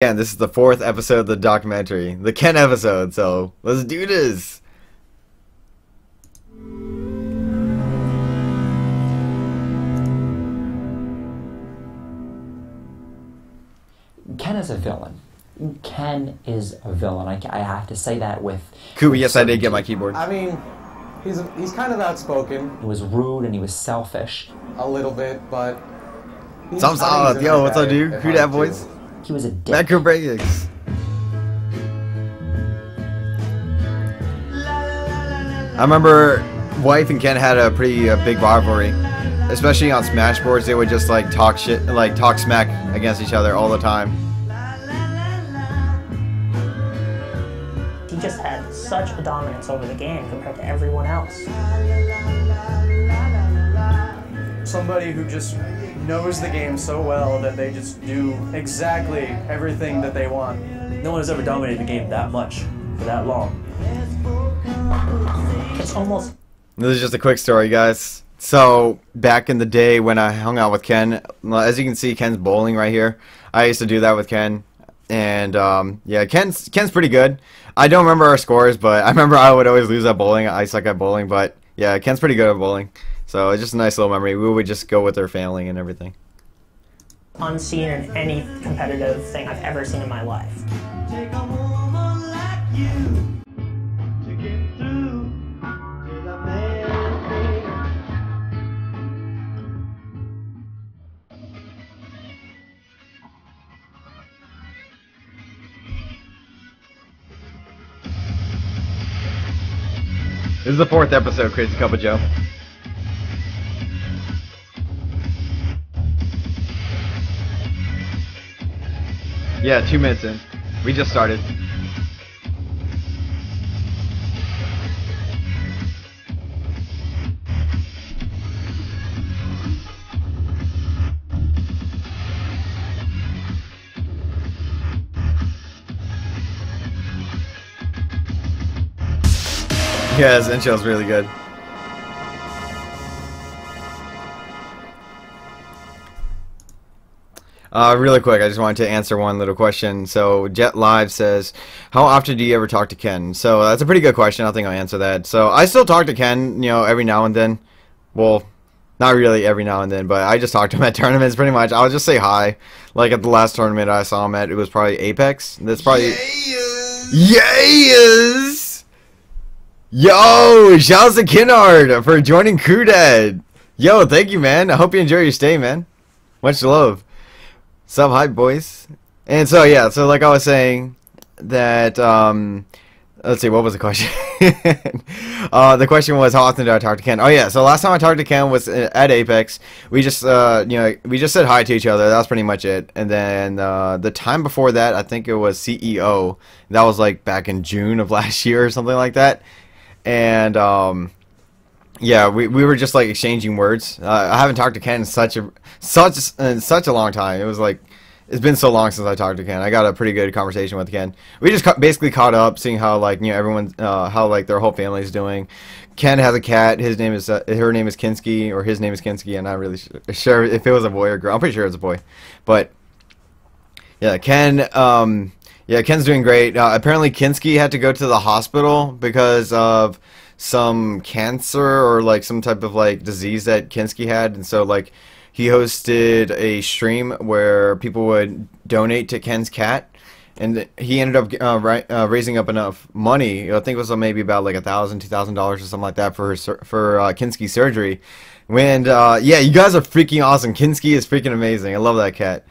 Again, this is the 4th episode of the documentary, the Ken episode, so let's do this! Ken is a villain. Ken is a villain. I have to say that with... Kubi, yes, I did get my keyboard. I mean, he's kind of outspoken. He was rude and he was selfish. A little bit, but... Sounds odd. Yo, what's up, dude? Who that voice? He was a dick. Macro Breaks. I remember Wife and Ken had a pretty big rivalry, especially on Smashboards. They would just like talk shit, like talk smack against each other all the time. He just had such a dominance over the game compared to everyone else. Somebody who just knows the game so well that they just do exactly everything that they want. No one has ever dominated the game that much for that long. It's almost... This is just a quick story, guys. So, back in the day when I hung out with Ken, as you can see, Ken's bowling right here. I used to do that with Ken. And, yeah, Ken's pretty good. I don't remember our scores, but I remember I would always lose at bowling. I suck at bowling, but, yeah, Ken's pretty good at bowling. So, it's just a nice little memory. We would just go with our family and everything. unseen in any competitive thing I've ever seen in my life. Take a woman like you to get through to the man thing. This is the 4th episode, Crazy Cup of Joe. Yeah, 2 minutes in. We just started. Yeah, this intro's really good. Really quick, I just wanted to answer one little question. So, Jet Live says, how often do you ever talk to Ken? So, that's a pretty good question. I think I'll answer that. So, I still talk to Ken, you know, every now and then. Well, not really every now and then, but I just talk to him at tournaments pretty much. I'll just say hi. Like at the last tournament I saw him at, it was probably Apex. That's probably... Yes! Yo! Shouts to Kinnard for joining Crew Dad. Yo, thank you, man. I hope you enjoy your stay, man. Much love. Sub hype, boys. And so yeah, so like I was saying that let's see, what was the question? The question was, how often do I talk to Ken? Oh yeah, so last time I talked to Ken was at Apex. We just you know, we just said hi to each other. That was pretty much it. And then the time before that, I think it was CEO. That was like back in June of last year or something like that. And yeah, we were just like exchanging words. I haven't talked to Ken in such a long time. It was like, it's been so long since I talked to Ken. I got a pretty good conversation with Ken. We just basically caught up, seeing how like, you know, everyone how like their whole family's doing. Ken has a cat. His name is her name is Kinski, or his name is Kinski. I'm not really sure if it was a boy or girl. I'm pretty sure it's a boy. But yeah, Ken. Yeah, Ken's doing great. Apparently, Kinski had to go to the hospital because of some cancer or like some type of like disease that Kinski had, and so like he hosted a stream where people would donate to Ken's cat, and he ended up raising up enough money. I think it was maybe about like $1,000, $2,000 or something like that for Kinski's surgery. And yeah, you guys are freaking awesome. Kinski is freaking amazing. I love that cat.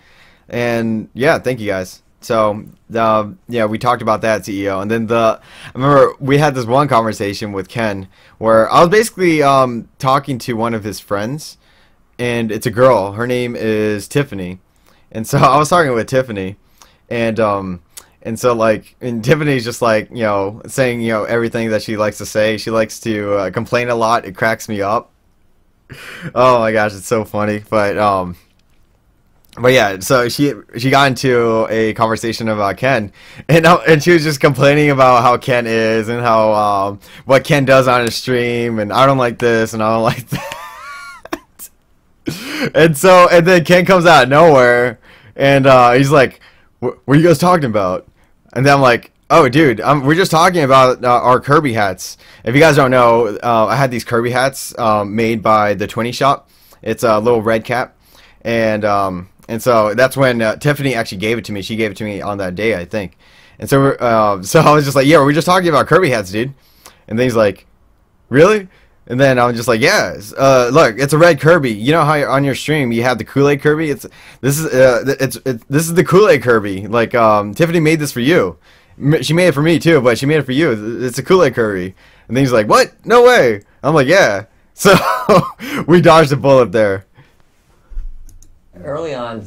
And yeah, thank you guys. So, yeah, we talked about that, CEO, and then I remember we had this one conversation with Ken where I was basically talking to one of his friends, and it's a girl. Her name is Tiffany, and so I was talking with Tiffany, and so like, and Tiffany's just like, you know, saying, you know, everything that she likes to say. She likes to complain a lot. It cracks me up. Oh my gosh, it's so funny, But yeah, so she got into a conversation about Ken, and she was just complaining about how Ken is and how what Ken does on his stream, and I don't like this and I don't like that. And then Ken comes out of nowhere, and he's like, what are you guys talking about? And then I'm like, oh, dude, we're just talking about our Kirby hats. If you guys don't know, I had these Kirby hats made by the 20 shop. It's a little red cap. And so that's when Tiffany actually gave it to me. She gave it to me on that day, I think. And so so I was just like, yeah, we're just talking about Kirby hats, dude. And then he's like, really? And then I was just like, yeah, look, it's a red Kirby. You know how on your stream you have the Kool-Aid Kirby? This is the Kool-Aid Kirby. Like Tiffany made this for you. She made it for me too, but she made it for you. It's a Kool-Aid Kirby. And then he's like, what? No way. I'm like, yeah. So we dodged a bullet there. Early on,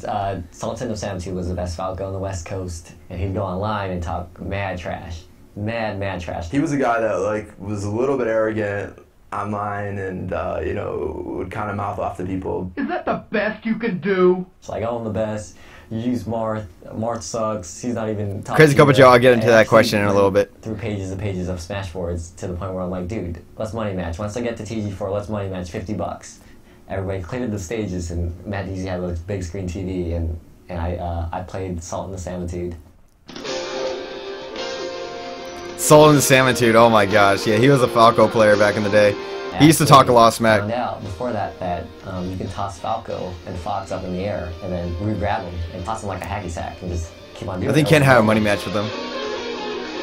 Sultan of Samuel was the best Falco on the West Coast, and he'd go online and talk mad trash. Mad trash. He was a guy that like was a little bit arrogant online and you know, would kind of mouth off to people. Is that the best you can do? It's like, oh, I'm the best. You use Marth. Marth sucks. He's not even talking. Crazy Couple Joe, I'll get into that question in a little bit. Through pages and pages of Smashboards to the point where I'm like, dude, let's money match. Once I get to TG4, let's money match $50. Everybody cleared the stages, and Matt Easy had a big screen TV, and I played Salt in the Samitude. Soul in the Samitude, oh my gosh, yeah, he was a Falco player back in the day. He used to talk a lot of smack. Found out before that you can toss Falco and Fox up in the air and then re-grab him and toss him like a hacky sack and just keep on doing it. I think Ken had a money match with him.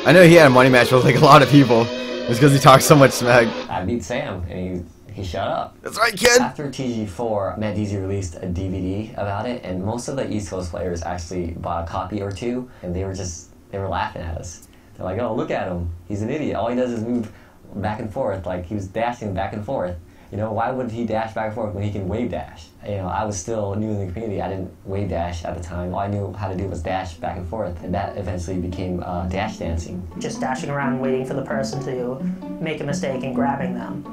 I know he had a money match with like a lot of people. It's because he talks so much smack. I beat Sam and he shut up. That's right, kid. After TG4, Matt Deasy released a DVD about it, and most of the East Coast players actually bought a copy or two, and they were laughing at us. They're like, oh, look at him. He's an idiot. All he does is move back and forth, like he was dashing back and forth. You know, why would he dash back and forth when he can wave dash? You know, I was still new in the community. I didn't wave dash at the time. All I knew how to do was dash back and forth, and that eventually became dash dancing. Just dashing around waiting for the person to make a mistake and grabbing them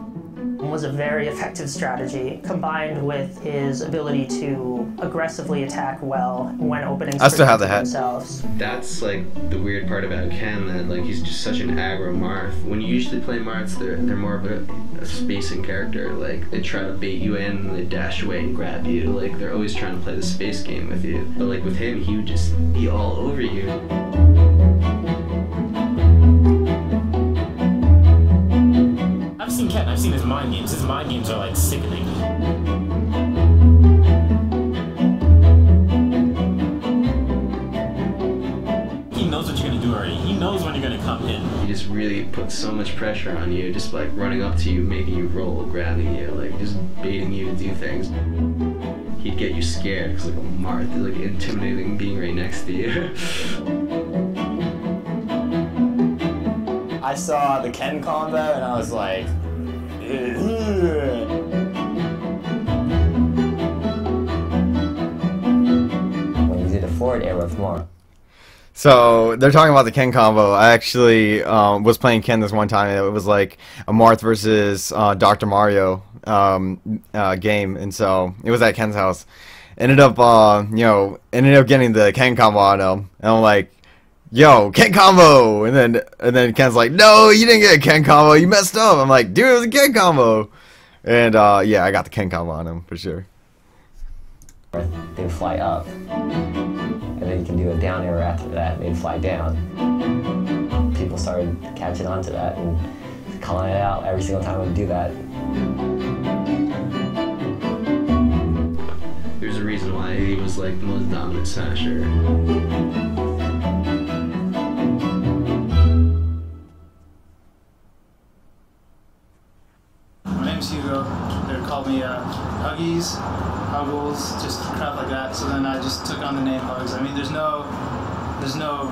was a very effective strategy, combined with his ability to aggressively attack well when opening I still have the hat. themselves. That's like the weird part about Ken, that like he's just such an aggro Marth. When you usually play Marths, they're more of a spacing character. Like they try to bait you in and they dash away and grab you. Like they're always trying to play the space game with you. But like with him, he would just be all over you. I've seen Ken, I've seen his mind games. His mind games are like sickening. He knows what you're gonna do already. He knows when you're gonna come in. He just really puts so much pressure on you, just like running up to you, making you roll, grabbing you, like just baiting you to do things. He'd get you scared because like a Marth is like intimidating being right next to you. I saw the Ken combo and I was like, When you did a forward air with Marth. So they're talking about the Ken combo. I actually was playing Ken this one time, and it was like a Marth versus Dr. Mario game, and so it was at Ken's house. Ended up getting the Ken combo on him, and I'm like, yo, Ken combo, and then Ken's like, no, you didn't get a Ken combo, you messed up. I'm like, dude, it was a Ken combo, and yeah, I got the Ken combo on him for sure. They would fly up, and then you can do a down arrow after that, and they'd fly down. People started catching on to that and calling it out every single time we would do that. There's a reason why he was like the most dominant smasher. My name's Hugo. They would call me Huggies, Huggles, just crap like that. So then I just took on the name Hugs. I mean, there's no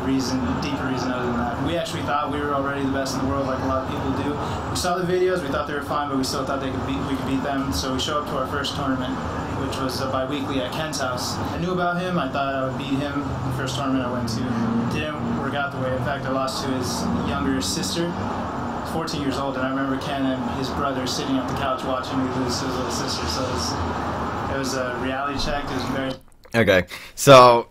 reason, deeper reason other than that. We actually thought we were already the best in the world, like a lot of people do. We saw the videos, we thought they were fine, but we still thought we could beat them. So we show up to our first tournament, which was bi-weekly at Ken's house. I knew about him. I thought I would beat him the first tournament I went to. It didn't work out the way. In fact, I lost to his younger sister. 14 years old, and I remember Ken and his brother sitting on the couch watching me lose to his little sister. So it was a reality check. It was very. Okay, so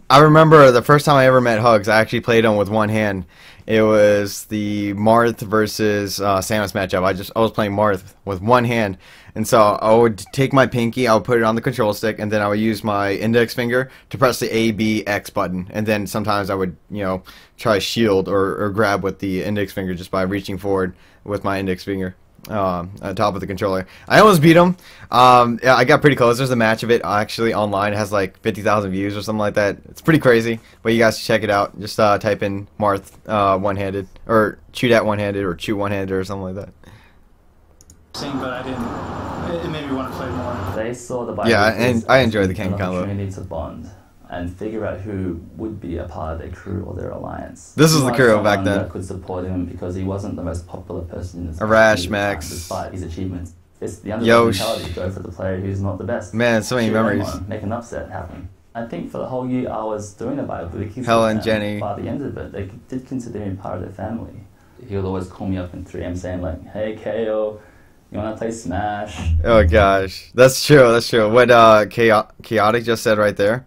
I remember the first time I ever met Hugs, I actually played him with one hand. It was the Marth versus Samus matchup. I was playing Marth with one hand, And so I would take my pinky, I would put it on the control stick, and then I would use my index finger to press the A, B, X button. And then sometimes I would, you know, try shield or grab with the index finger just by reaching forward with my index finger on top of the controller. I almost beat him. Yeah, I got pretty close. There's a match of it actually online. It has like 50,000 views or something like that. It's pretty crazy, but you guys should check it out. Just type in Marth one-handed, or shoot at one-handed, or shoot one-handed, or something like that. But I didn't. It made me want to play more. They saw the yeah, and I enjoy the Ken combo. Opportunity to bond and figure out who would be a part of their crew or their alliance. This was the crew back then. That could support him because he wasn't the most popular person in his Arash, Max, despite his achievements. It's the underdog mentality. Go for the player who's not the best. Man, so many memories. Make an upset happen. I think for the whole year I was doing the viability. Helen, Jenny. By the end of it, they did consider him part of their family. He would always call me up in 3am saying like, "Hey, KO. You wanna play Smash?" Oh gosh, that's true. That's true. What Chaotic just said right there.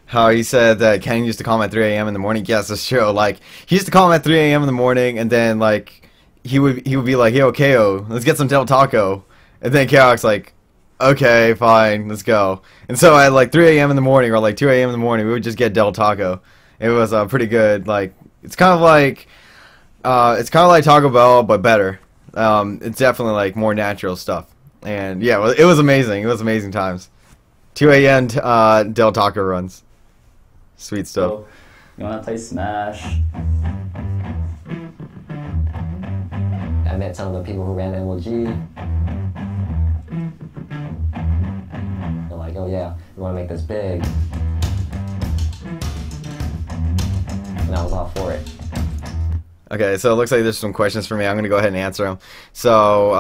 How he said that Ken used to call him at 3 a.m. in the morning. Yes, that's true. Like he used to call him at 3 a.m. in the morning, and then like he would be like, "Yo, KO, let's get some Del Taco," and then Chaotic's like, "Okay, fine, let's go." And so at like 3 a.m. in the morning or like 2 a.m. in the morning, we would just get Del Taco. It was pretty good. Like it's kind of like Taco Bell but better. It's definitely like more natural stuff, and yeah, well, it was amazing. It was amazing times. 2 a.m. Del Taco runs, sweet stuff. So, you wanna play Smash? I met some of the people who ran MLG. They're like, "Oh yeah, we want to make this big," and I was all for it. Okay, so it looks like there's some questions for me. I'm going to go ahead and answer them. So,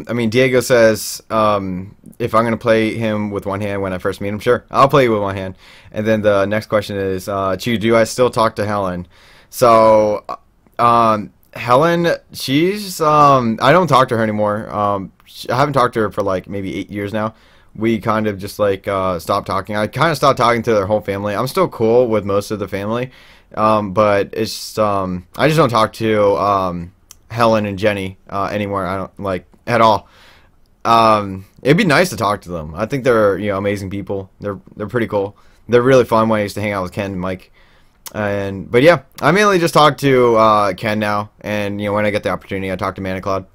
I mean, Diego says, if I'm going to play him with one hand when I first meet him, sure, I'll play you with one hand. And then the next question is, Chew, do I still talk to Helen? So, Helen, she's, I don't talk to her anymore. I haven't talked to her for like maybe 8 years now. We kind of just like stopped talking. I kind of stopped talking to their whole family. I'm still cool with most of the family. But it's I just don't talk to Helen and Jenny anymore. I don't like at all. It'd be nice to talk to them. I think they're amazing people. They're pretty cool. They're really fun when I used to hang out with Ken and Mike. But yeah, I mainly just talk to Ken now, and when I get the opportunity, I talk to Manicloud.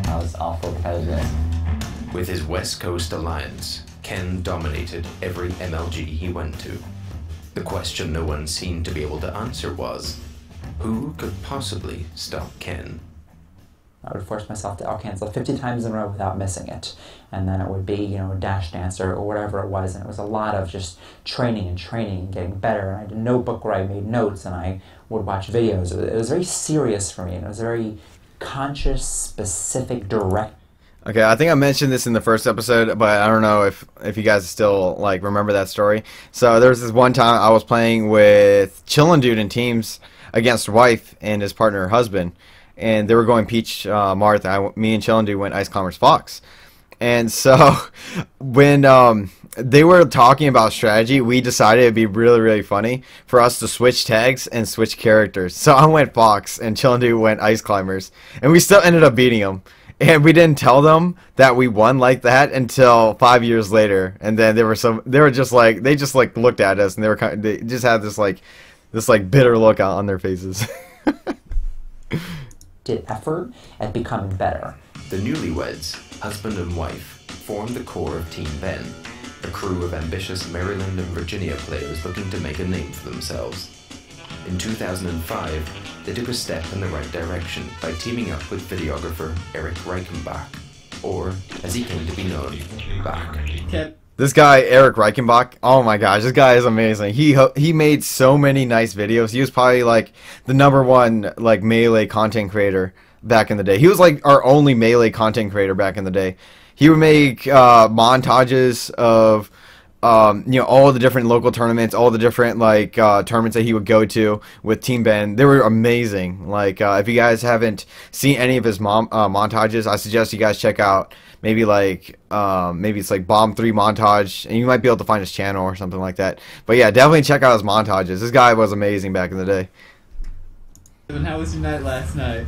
I was all for competitiveness. With his West Coast alliance, Ken dominated every MLG he went to. The question no one seemed to be able to answer was, who could possibly stop Ken? I would force myself to out-cancel 50 times in a row without missing it. And then it would be, Dash Dancer or whatever it was. And it was a lot of just training and getting better. And I had a notebook where I made notes and I would watch videos. It was very serious for me, and it was very conscious, specific, direct. Okay, I think I mentioned this in the first episode, but I don't know if you guys still like remember that story. So there was this one time I was playing with Chillin' Dude in teams against Wife and his partner husband, and they were going Peach, Marth. Me and Chillin' Dude went Ice Climbers Fox, and so when they were talking about strategy, we decided it'd be really, really funny for us to switch tags and switch characters. So I went Fox and Chillin' Dude went Ice Climbers, and we still ended up beating them. And we didn't tell them that we won like that until 5 years later. And then they just looked at us, and they just had this bitter look on their faces. Did effort at becoming better. The newlyweds, husband and wife, formed the core of Team Ben, a crew of ambitious Maryland and Virginia players looking to make a name for themselves. In 2005, they took a step in the right direction by teaming up with videographer Eric Reichenbach, or as he came to be known, Bach. This guy, Eric Reichenbach, oh my gosh, this guy is amazing. He made so many nice videos. He was probably like the #1 like Melee content creator back in the day. He was like our only Melee content creator back in the day. He would make montages of all the different local tournaments, all the different like tournaments that he would go to with Team Ben. They were amazing. Like if you guys haven't seen any of his montages, I suggest you guys check out maybe it's like Bomb 3 montage, and you might be able to find his channel or something like that. But yeah, definitely check out his montages. This guy was amazing back in the day. And how was your night last night?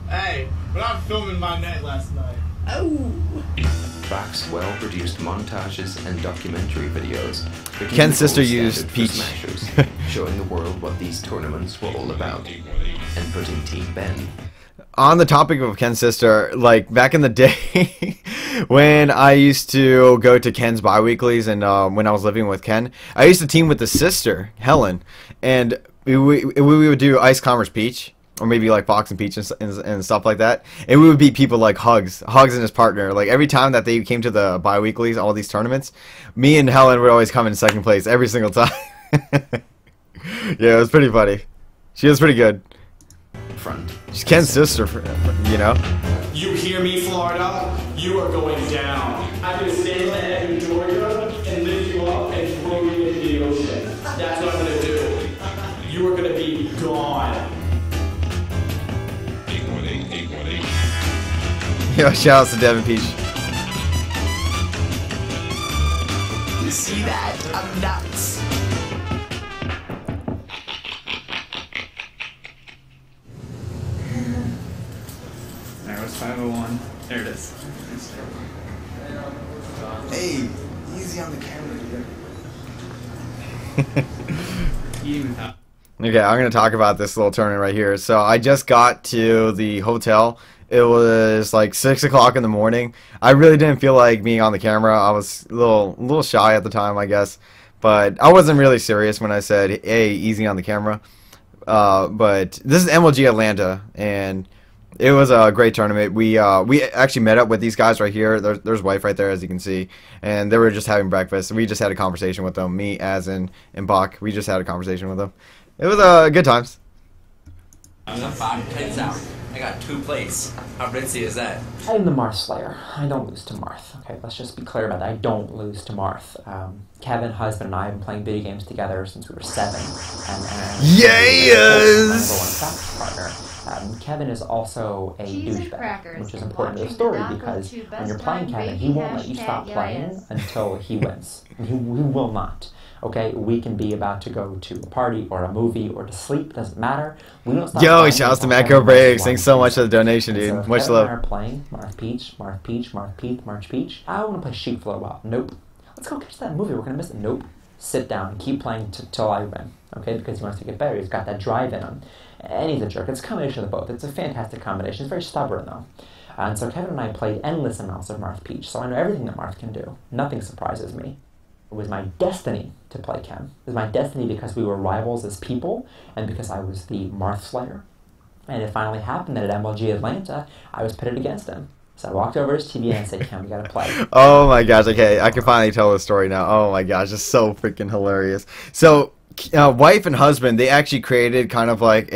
Hey, but I'm filming my net last night. Oh. Bach's well-produced montages and documentary videos became Ken's the sister gold used standard for Peach. Smashers, showing the world what these tournaments were all about, and putting Team Ben. On the topic of Ken's sister, like back in the day when I used to go to Ken's bi-weeklies and when I was living with Ken, I used to team with the sister, Helen, and we would do Ice Commerce Peach, or maybe like Fox and Peach and stuff like that, and we would beat people like Hugs and his partner. Like every time that they came to the bi-weeklies, all these tournaments, me and Helen would always come in second place every single time. Yeah, it was pretty funny. She was pretty good. Front. She's Ken's sister, you know? You hear me, Florida? You are going down. I'm going to sail ahead in Georgia and lift you up and throw you into the ocean. That's what I'm going to do. You are going to be gone. 818-818. Yo, shout out to Devin Peach. You see that? I'm nuts. Alright, what's 501? There it is. Hey, easy on the camera, dude. Okay, I'm going to talk about this little tournament right here. So I just got to the hotel. It was like 6 o'clock in the morning. I really didn't feel like being on the camera. I was a little shy at the time, I guess. But I wasn't really serious when I said, hey, easy on the camera. But this is MLG Atlanta, and it was a great tournament. We actually met up with these guys right here. There's wife right there, as you can see, and they were just having breakfast. We just had a conversation with them. Me, Az, and Bach. We just had a conversation with them. It was good times. I'm the 5 plates out. I got 2 plates. How ritzy is that? I'm the Marth Slayer. I don't lose to Marth. Okay, let's just be clear about that. I don't lose to Marth. Kevin, husband, and I have been playing video games together since we were 7. Yes! Partner. Kevin is also a douchebag, which is important to the story because when you're playing Kevin, he won't let you stop playing until he wins. He will not. Okay, we can be about to go to a party or a movie or to sleep, doesn't matter. We don't stop. Yo, shouts to Macro Breaks. Thanks so much for the donation, dude. So Much Kevin love. and I are playing Marth Peach, Marth Peach, Marth Peach, Marth Peach. I want to play Sheep for a while. Nope. Let's go catch that movie. We're gonna miss it. Nope. Sit down and keep playing till I win. Okay, because he wants to get better. He's got that drive in him, and he's a jerk. It's a combination of both. It's a fantastic combination. It's very stubborn though. And so Kevin and I played endless amounts of Marth Peach, so I know everything that Marth can do. Nothing surprises me. It was my destiny to play Ken. It was my destiny because we were rivals as people, and because I was the Marth Slayer. And it finally happened that at MLG Atlanta, I was pitted against him. So I walked over to his TV and said, Ken, we gotta play. Oh my gosh, okay, I can finally tell the story now. Oh my gosh, it's so freaking hilarious. So, wife and husband, they actually created kind of like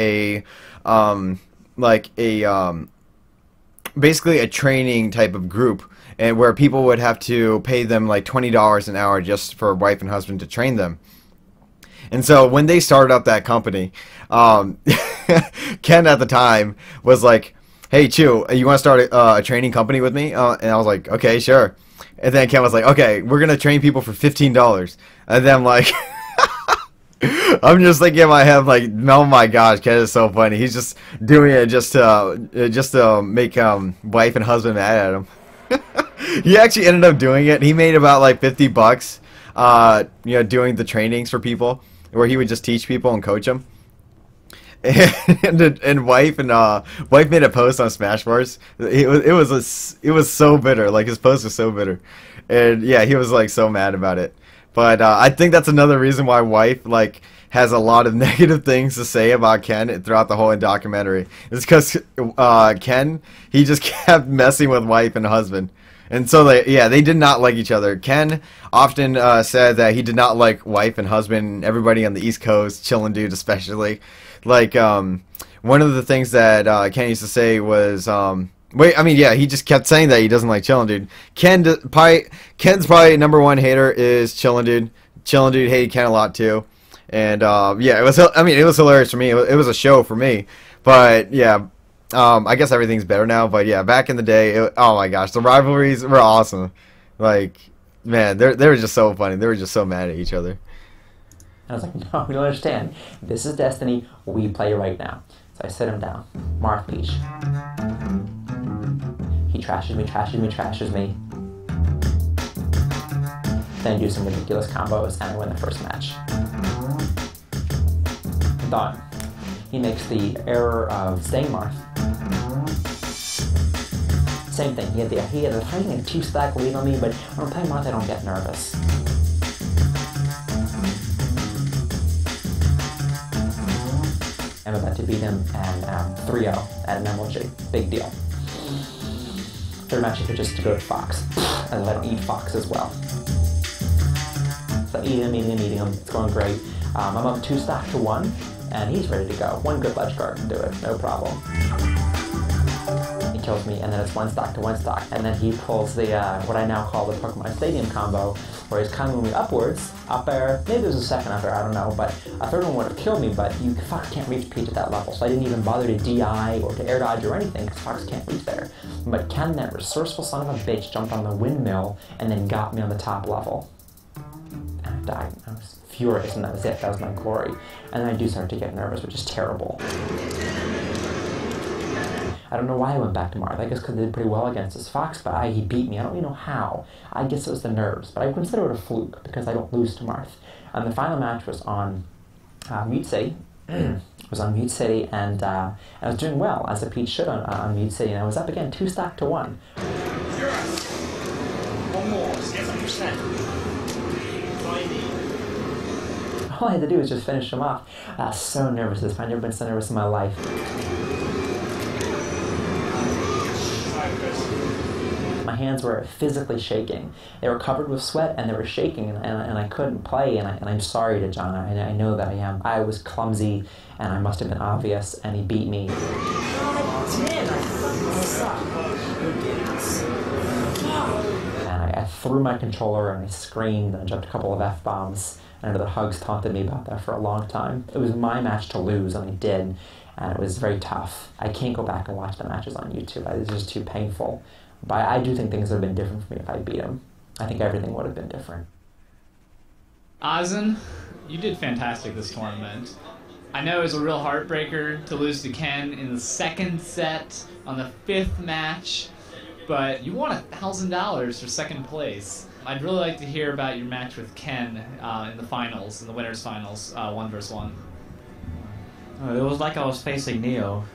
basically a training type of group, and where people would have to pay them like $20 an hour just for wife and husband to train them. And so when they started up that company, Ken at the time was like, hey, Chew, you want to start a training company with me? And I was like, okay, sure. And then Ken was like, okay, we're going to train people for $15. And then I'm like, I'm just thinking in my head, like, oh my gosh, Ken is so funny. He's just doing it just to make wife and husband mad at him. He actually ended up doing it. He made about like $50, doing the trainings for people, where he would just teach people and coach them. And wife made a post on Smashboards. It was so bitter. Like his post was so bitter, and yeah, he was like so mad about it. But I think that's another reason why wife like has a lot of negative things to say about Ken throughout the whole documentary. It's because Ken, he just kept messing with wife and husband. And so they did not like each other. Ken often said that he did not like wife and husband, everybody on the East Coast, chillin' dude especially. Like, one of the things that Ken used to say was, he just kept saying that he doesn't like chillin' dude. Ken's probably #1 hater is chillin' dude. Chillin' dude hated Ken a lot too. And, it was hilarious for me. It was a show for me. But, yeah. I guess everything's better now, but yeah, back in the day, oh my gosh, the rivalries were awesome. Like, man, they were just so funny. They were just so mad at each other. And I was like, no, we don't understand. This is Destiny. We play right now. So I sit him down. Marth Peach. He trashes me. Then I do some ridiculous combos and I win the first match. Done. He makes the error of staying Marth. Same thing, he had the 2-stack lead on me, but when I'm playing Marth I don't get nervous. I'm about to beat him and 3-0 at an MLG. Big deal. Third match I could just go to Fox. And let him eat Fox as well. So eating him, it's going great. I'm up 2-stack to 1, and he's ready to go. One good ledge guard can do it, no problem. He kills me, and then it's 1-stack to 1-stack. And then he pulls the, what I now call the Pokemon Stadium combo, where he's kind of moving upwards, up air, maybe there's a second up air, I don't know, but a third one would have killed me, but Fox can't reach Peach at that level, so I didn't even bother to DI or to air dodge or anything, because Fox can't reach there. But Ken, that resourceful son of a bitch, jumped on the windmill and then got me on the top level. And I died. I was furious, and that was it. That was my glory. And then I do start to get nervous, which is terrible. I don't know why I went back to Marth. I guess because I did pretty well against his Fox, but he beat me. I don't really know how. I guess it was the nerves, but I consider it a fluke because I don't lose to Marth. And the final match was on Mute City. It was on Mute City, and I was doing well, as a Peach should on Mute City, and I was up again 2-stack to 1. One more, just get some percent. All I had to do was just finish him off. I was so nervous this time. I've never been so nervous in my life. My hands were physically shaking. They were covered with sweat and they were shaking, and I couldn't play, and I'm sorry to John. I know that I am. I was clumsy and I must have been obvious, and he beat me. And I threw my controller and I screamed and I dropped a couple of F-bombs, and the Hugs taunted me about that for a long time. It was my match to lose, and I did, and it was very tough. I can't go back and watch the matches on YouTube. It's just too painful. But I do think things would have been different for me if I beat him. I think everything would have been different. Ozin, you did fantastic this tournament. I know it was a real heartbreaker to lose to Ken in the second set on the 5th match, but you won $1,000 for second place. I'd really like to hear about your match with Ken in the finals, in the winners' finals, 1 versus 1. It was like I was facing Neo.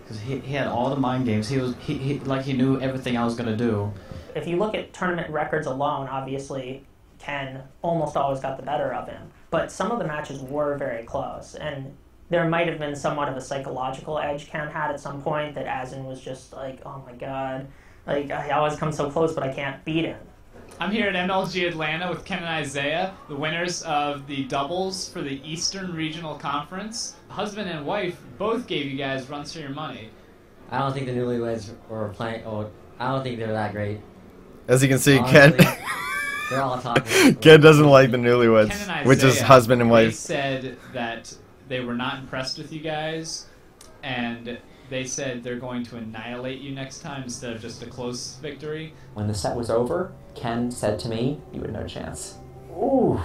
Because he had all the mind games. He knew everything I was going to do. If you look at tournament records alone, obviously Ken almost always got the better of him. But some of the matches were very close, and there might have been somewhat of a psychological edge Ken had at some point, that Azin was just like, oh my god, like I always come so close but I can't beat him. I'm here at MLG Atlanta with Ken and Isaiah, the winners of the doubles for the Eastern Regional Conference. Husband and wife both gave you guys runs for your money. I don't think the newlyweds were playing, I don't think they were that great. As you can see, Honestly, Ken they're all talking. Ken doesn't like the newlyweds, Ken and Isaiah, which is husband and wife. They said that they were not impressed with you guys, and they said they're going to annihilate you next time instead of just a close victory. When the set was over, Ken said to me, you had no chance. Ooh,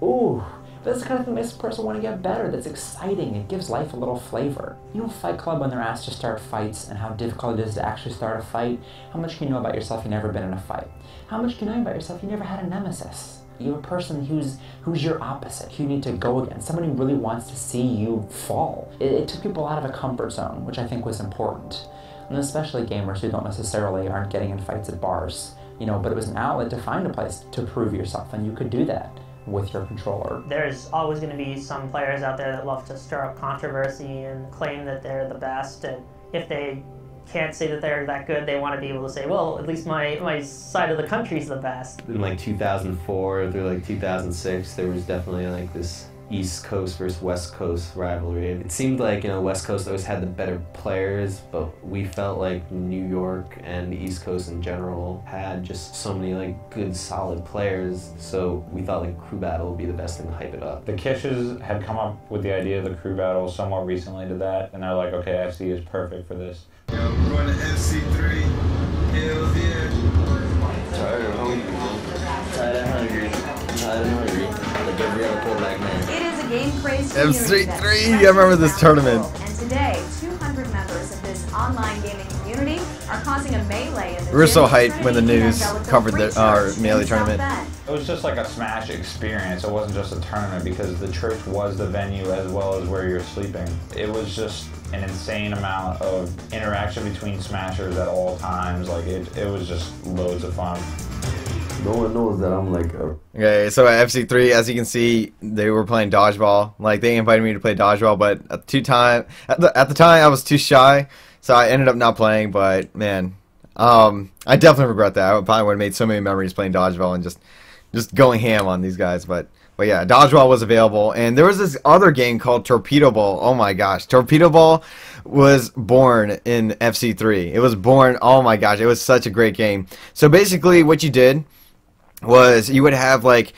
ooh. That's the kind of thing that makes a person want to get better. That's exciting. It gives life a little flavor. You know, Fight Club, when they're asked to start fights and how difficult it is to actually start a fight, how much can you know about yourself you've never been in a fight? How much can you know about yourself you never had a nemesis? You're a person who's your opposite, who you need to go against, somebody who really wants to see you fall. It took people out of a comfort zone, which I think was important. And especially gamers who aren't getting in fights at bars. You know, but it was an outlet to find a place to prove yourself, and you could do that with your controller. There's always going to be some players out there that love to stir up controversy and claim that they're the best, and if they can't say that they're that good, they want to be able to say, well, at least my side of the country's the best. In like 2004 through like 2006, there was definitely like this East Coast versus West Coast rivalry. It seemed like, you know, West Coast always had the better players, but we felt like New York and the East Coast in general had just so many like good, solid players. So we thought like crew battle would be the best thing to hype it up. The Kishes had come up with the idea of the crew battle somewhat recently to that, and they're like, okay, FC is perfect for this. Yo, we're going to MC3. Hell yeah. Tired and hungry. Tired and hungry. Tired and hungry. Like every other poor black man. It is a game craze MC3, I remember this tournament. And today, 2 online gaming community are causing a melee in the We were so gym, hyped when the turning news evangelical covered freight our charge melee in South tournament. Bend. It was just like a Smash experience. It wasn't just a tournament because the church was the venue as well as where you're sleeping. It was just an insane amount of interaction between Smashers at all times. Like it was just loads of fun. No one knows that I'm like a... Okay, so at FC3, as you can see, they were playing dodgeball. Like, they invited me to play dodgeball, but at the time I was too shy, so I ended up not playing. But man, I definitely regret that. I probably would have made so many memories playing dodgeball and just going ham on these guys. But yeah, dodgeball was available, and there was this other game called Torpedo Ball. Oh my gosh, Torpedo Ball was born in FC3. It was born. Oh my gosh, it was such a great game. So basically, what you did was you would have like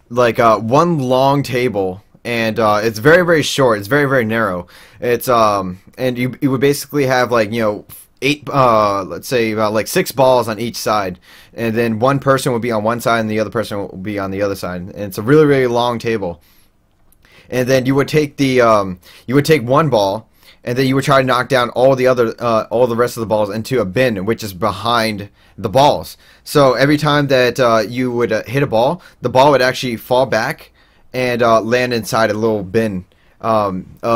one long table, and it's very, very short. It's very, very narrow. It's and you would basically have, like, you know, 8 let's say about like 6 balls on each side, and then one person would be on one side and the other person would be on the other side, and it's a really, really long table. And then you would take the you would take one ball, and then you would try to knock down all the rest of the balls into a bin, which is behind the balls. So every time that you would hit a ball, the ball would actually fall back and land inside a little bin of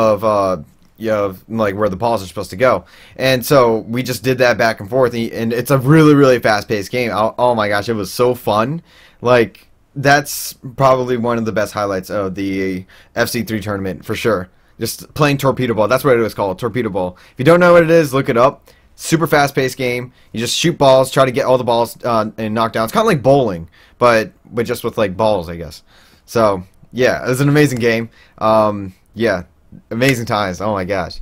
like where the balls are supposed to go. And so we just did that back and forth, and it's a really, really fast-paced game. Oh my gosh, it was so fun. Like, that's probably one of the best highlights of the FC3 tournament for sure. Just playing Torpedo Ball. That's what it was called, Torpedo Ball. If you don't know what it is, look it up. Super fast-paced game. You just shoot balls, try to get all the balls and knock down. It's kind of like bowling, but just with like balls, I guess. So yeah, it was an amazing game. Yeah, amazing times. Oh my gosh.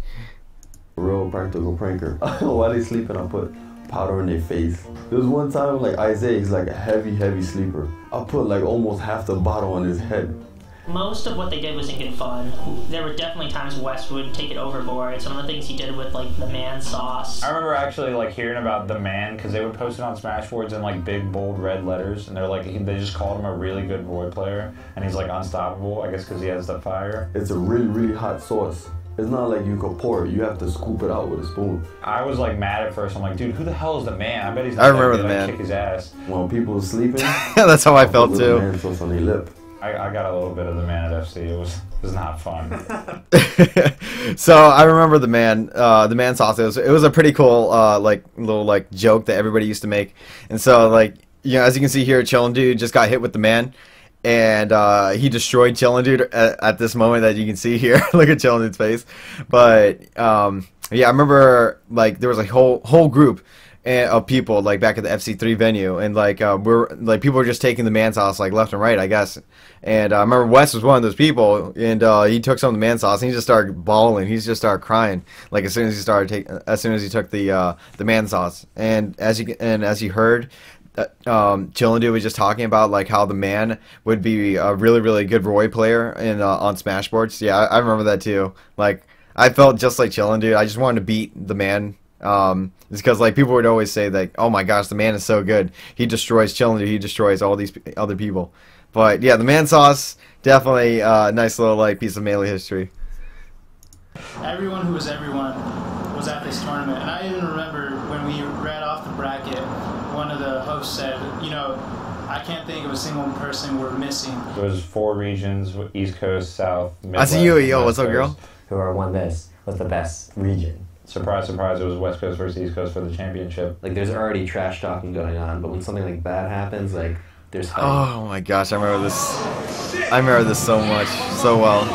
Real practical pranker. While they sleeping, I put powder in their face. There was one time, like, Isaiah, he's like a heavy, heavy sleeper. I put like almost half the bottle on his head. Most of what they did was in good fun. There were definitely times Wes would take it overboard. Some of the things he did with, like, the man sauce. I remember actually, like, hearing about the man because they would post it on Smashboards in like big bold red letters, and they're like, they just called him a really good void player, and he's like unstoppable, I guess because he has the fire. It's a really, really hot sauce. It's not like you could pour it. You have to scoop it out with a spoon. I was like mad at first. I'm like, dude, who the hell is the man? I bet he's not I remember gonna the like, man. Kick his ass. When people are sleeping, that's how I felt too. Man sauce on their lip. I got a little bit of the man at FC. It was not fun. So I remember the man sauce. It was a pretty cool like little like joke that everybody used to make. And so, like, you know, as you can see here, Chillin' Dude just got hit with the man, and he destroyed Chillin' Dude at this moment that you can see here. Look at Chillin' Dude's face. But yeah, I remember, like, there was a whole group of people, like, back at the FC3 venue, and like people were just taking the man sauce like left and right, I guess. And I remember Wes was one of those people, and he took some of the man sauce and he just started bawling. He just started crying, like, as soon as he took the man sauce. And as you heard, Chillin' Dude was just talking about, like, how the man would be a really, really good Roy player on Smashboards. Yeah, I remember that too. Like, I felt just like Chillin' Dude. I just wanted to beat the man. It's because, like, people would always say, like, oh my gosh, the man is so good. He destroys Chillin' Dude. He destroys all these other people. But yeah, the man sauce, definitely a nice little, like, piece of melee history. Everyone who was everyone was at this tournament, and I even remember when we read off the bracket, one of the hosts said, you know, I can't think of a single person we're missing. It was 4 regions: East Coast, South, Midwest. I see you, yo, what's up, girl? Whoever won this was the best region. Surprise, surprise, it was West Coast versus East Coast for the championship. Like, there's already trash talking going on, but when something like that happens, like, there's fighting. Oh my gosh, I remember this so much, so well.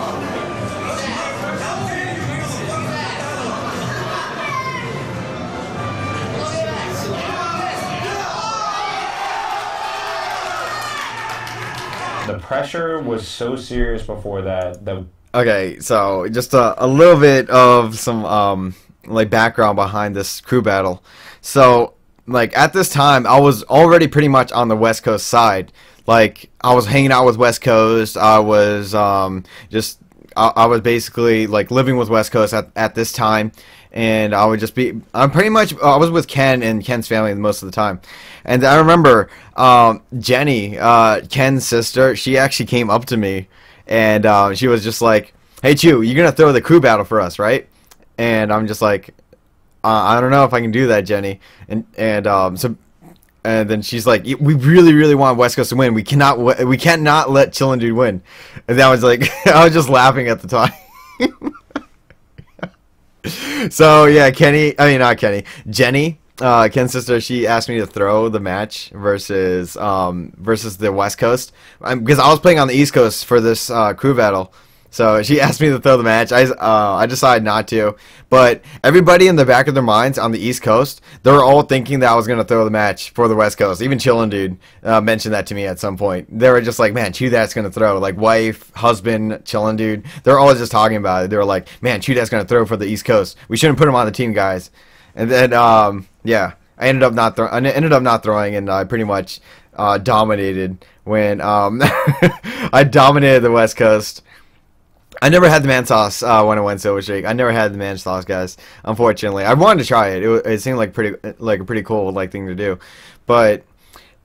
The pressure was so serious before that. Okay, so just a little bit of some like background behind this crew battle. So, like, at this time, I was already pretty much on the West Coast side. Like, I was hanging out with West Coast. I was I was basically, like, living with West Coast at this time, and I would just be I was with Ken and Ken's family most of the time. And I remember Jenny, Ken's sister, she actually came up to me, and she was just like, "Hey Chew, you're gonna throw the crew battle for us, right?" And I'm just like, I don't know if I can do that, Jenny. And then she's like, we really, really want West Coast to win. We cannot let Chillin' Dude win. And that was like, I was just laughing at the time. So yeah, Jenny, Ken's sister, she asked me to throw the match versus the West Coast, because I was playing on the East Coast for this crew battle. So she asked me to throw the match. I decided not to. But everybody in the back of their minds on the East Coast, they were all thinking that I was going to throw the match for the West Coast. Even Chillin' Dude mentioned that to me at some point. They were just like, man, Chudat's going to throw. Like, wife, husband, Chillin' Dude. They're all just talking about it. They were like, man, Chudat's going to throw for the East Coast. We shouldn't put him on the team, guys. And then, yeah, I ended up not throwing, and I pretty much dominated when I dominated the West Coast. I never had the man sauce when I went Silver Streak. I never had the man sauce, guys. Unfortunately, I wanted to try it. It seemed like a pretty cool thing to do, but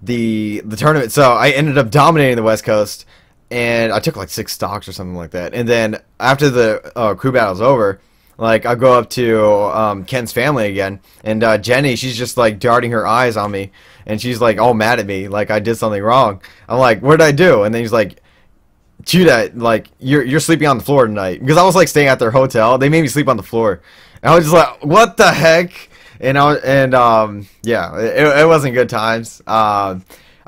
the tournament. So I ended up dominating the West Coast, and I took like 6 stocks or something like that. And then after the crew battle's over, like I go up to Ken's family again, and Jenny, she's just like darting her eyes on me, and she's like all mad at me, like I did something wrong. I'm like, what did I do? And then he's like, Chudat, like you're sleeping on the floor tonight, because I was like staying at their hotel. They made me sleep on the floor, and I was just like, what the heck? And yeah, it wasn't good times. I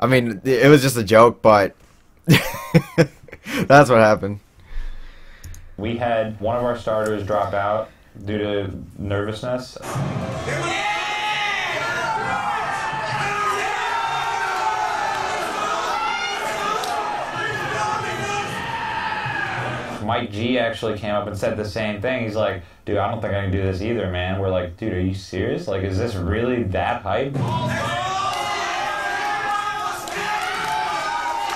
mean, it was just a joke, but that's what happened. We had one of our starters drop out due to nervousness. Mike G actually came up and said the same thing. He's like, dude, I don't think I can do this either, man. We're like, dude, are you serious? Like, is this really that hype?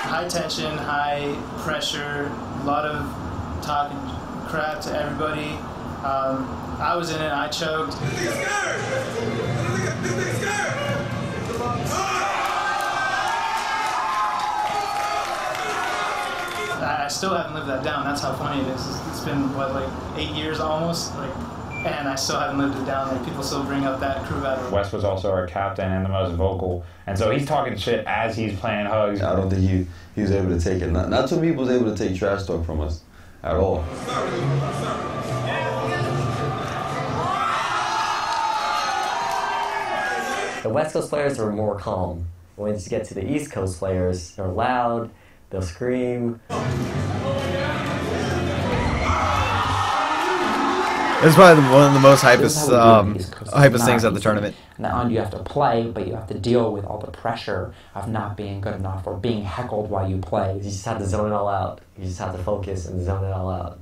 High tension, high pressure, a lot of talking crap to everybody. I was in it, I choked. I still haven't lived that down. That's how funny it is. It's been, what, like 8 years almost? And I still haven't lived it down. Like, people still bring up that crew battle. Wes was also our captain and the most vocal. And so he's talking shit as he's playing hugs. I don't think he was able to take it. Not too many people was able to take trash talk from us at all. The West Coast players are more calm. When you get to the East Coast players, they're loud, they'll scream. It's probably one of the most hypest things at the tournament. Not only do you have to play, but you have to deal with all the pressure of not being good enough or being heckled while you play. You just have to zone it all out. You just have to focus and zone it all out.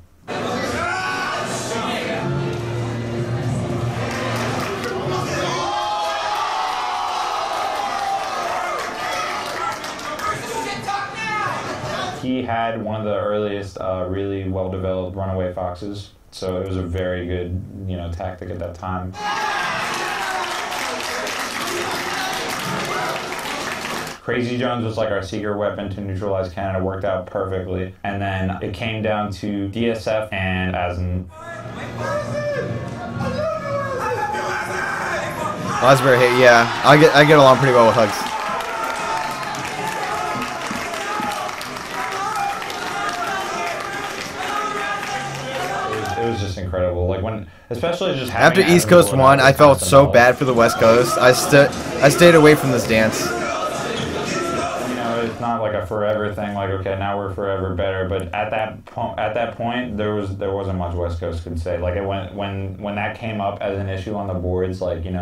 He had one of the earliest really well-developed runaway foxes, so it was a very good, tactic at that time. Crazy Jones was like our secret weapon to neutralize Canada. Worked out perfectly. And then it came down to DSF and Asm. Osberg, yeah, I get along pretty well with Hugs. It was just incredible. Like especially just after East Coast won, I felt so bad for the West Coast. I stayed away from this dance. It's not like a forever thing. Like, okay, now we're forever better. But at that point, there wasn't much West Coast could say. Like, when that came up as an issue on the boards, like, thank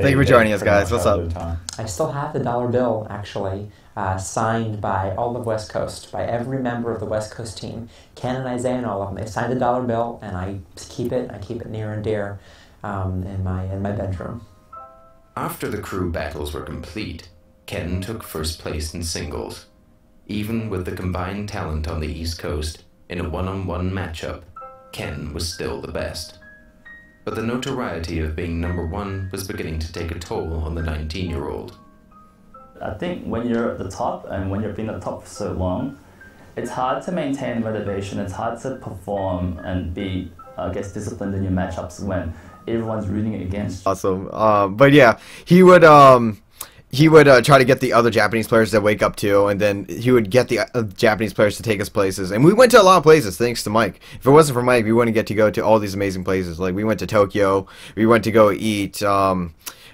you for joining us, guys. What's up? I still have the dollar bill, actually, signed by all of West Coast, by every member of the West Coast team, Ken and Isaiah and all of them. They signed the dollar bill, and I keep it. I keep it near and dear in my bedroom. After the crew battles were complete, Ken took first place in singles. Even with the combined talent on the East Coast, in a one-on-one matchup, Ken was still the best. But the notoriety of being #1 was beginning to take a toll on the 19-year-old. I think when you're at the top and when you've been at the top for so long, it's hard to maintain motivation, it's hard to perform and be, disciplined in your matchups when everyone's rooting against. Awesome. But yeah, he would try to get the other Japanese players to wake up too, and then he would get the Japanese players to take us places. And we went to a lot of places thanks to Mike. If it wasn't for Mike, we wouldn't get to go to all these amazing places. Like we went to Tokyo, we went to go eat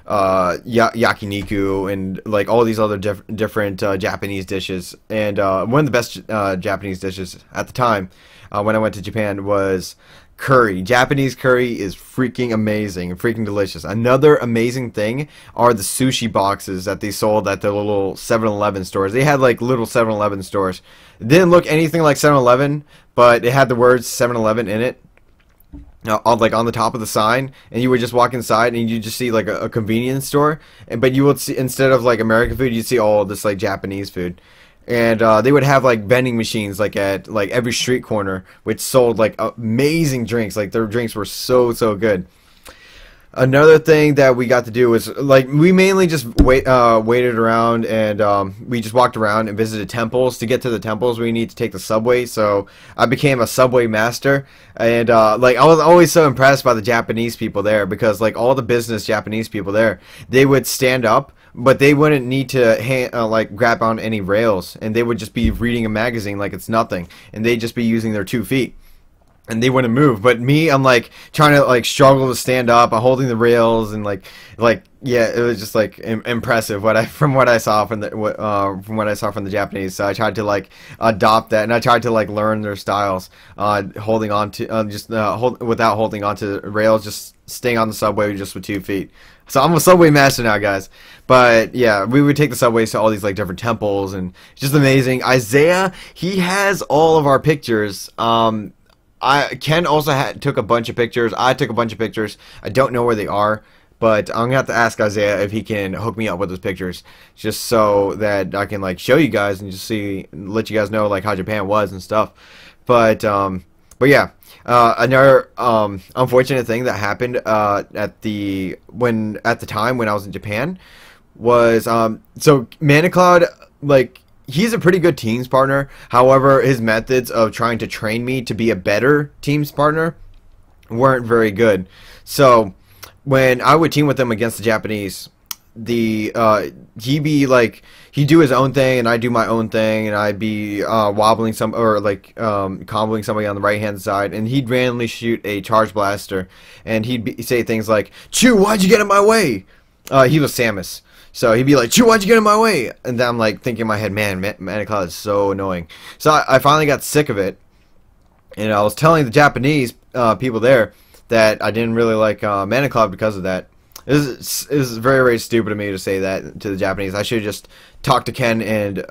yakiniku and like all these other different Japanese dishes. And one of the best Japanese dishes at the time when I went to Japan was curry. Japanese curry is freaking amazing and freaking delicious. Another amazing thing are the sushi boxes that they sold at the little 7-Eleven stores. They had like little 7-Eleven stores. It didn't look anything like 7-Eleven, but it had the words 7-Eleven in it. Like on the top of the sign, and you would just walk inside and you just see like a convenience store, but you would see, instead of like American food, you'd see all this like Japanese food. And they would have like vending machines like at like every street corner, which sold like amazing drinks. Like their drinks were so good. Another thing that we got to do was like we mainly just waited around, and we just walked around and visited temples. To get to the temples, we need to take the subway. So I became a subway master, and like I was always so impressed by the Japanese people there, because like all the business Japanese people there, they would stand up, but they wouldn't need to like grab on any rails, and they would just be reading a magazine like it's nothing, and they'd just be using their 2 feet. And they wouldn't move. But me, I'm like trying to like struggle to stand up. I'm holding the rails, and like yeah, it was just like impressive from what I saw from the Japanese. So I tried to like adopt that, and I tried to like learn their styles, holding on to without holding on to the rails, just staying on the subway just with 2 feet. So I'm a subway master now, guys. But yeah, we would take the subways to all these like different temples, and it's just amazing. Isaiah, he has all of our pictures. Ken also took a bunch of pictures. I took a bunch of pictures. I don't know where they are, but I'm gonna have to ask Isaiah if he can hook me up with those pictures, just so that I can like show you guys and just let you guys know like how Japan was and stuff. But yeah, another unfortunate thing that happened at the time when I was in Japan was so ManaCloud, like, he's a pretty good teams partner. However, his methods of trying to train me to be a better teams partner weren't very good. So when I would team with him against the Japanese, he'd do his own thing and I'd do my own thing, and I'd be wobbling comboing somebody on the right hand side, and he'd randomly shoot a charge blaster, and he'd say things like, "Chew, why'd you get in my way?" He was Samus. So he'd be like, "Chew, why'd you get in my way?" And then I'm like thinking in my head, man, ManaCloud is so annoying. So I finally got sick of it, and I was telling the Japanese people there that I didn't really like ManaCloud because of that. It was very, very stupid of me to say that to the Japanese. I should have just talked to Ken, and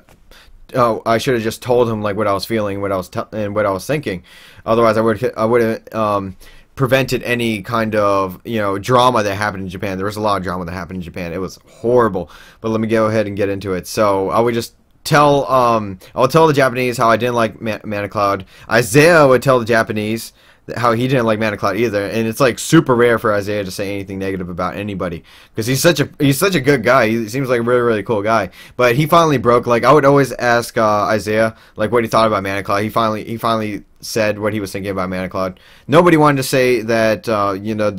I should have just told him like what I was feeling, what I was thinking. Otherwise, I would have prevented any kind of drama that happened in Japan. There was a lot of drama that happened in Japan. It was horrible. But let me go ahead and get into it. So I would just tell I'll tell the Japanese how I didn't like ManaCloud. Isaiah would tell the Japanese how he didn't like ManaCloud either, and it's like super rare for Isaiah to say anything negative about anybody, because he's such a good guy. He seems like a really, really cool guy. But he finally broke. Like, I would always ask Isaiah like what he thought about ManaCloud. He finally said what he was thinking about ManaCloud. Nobody wanted to say that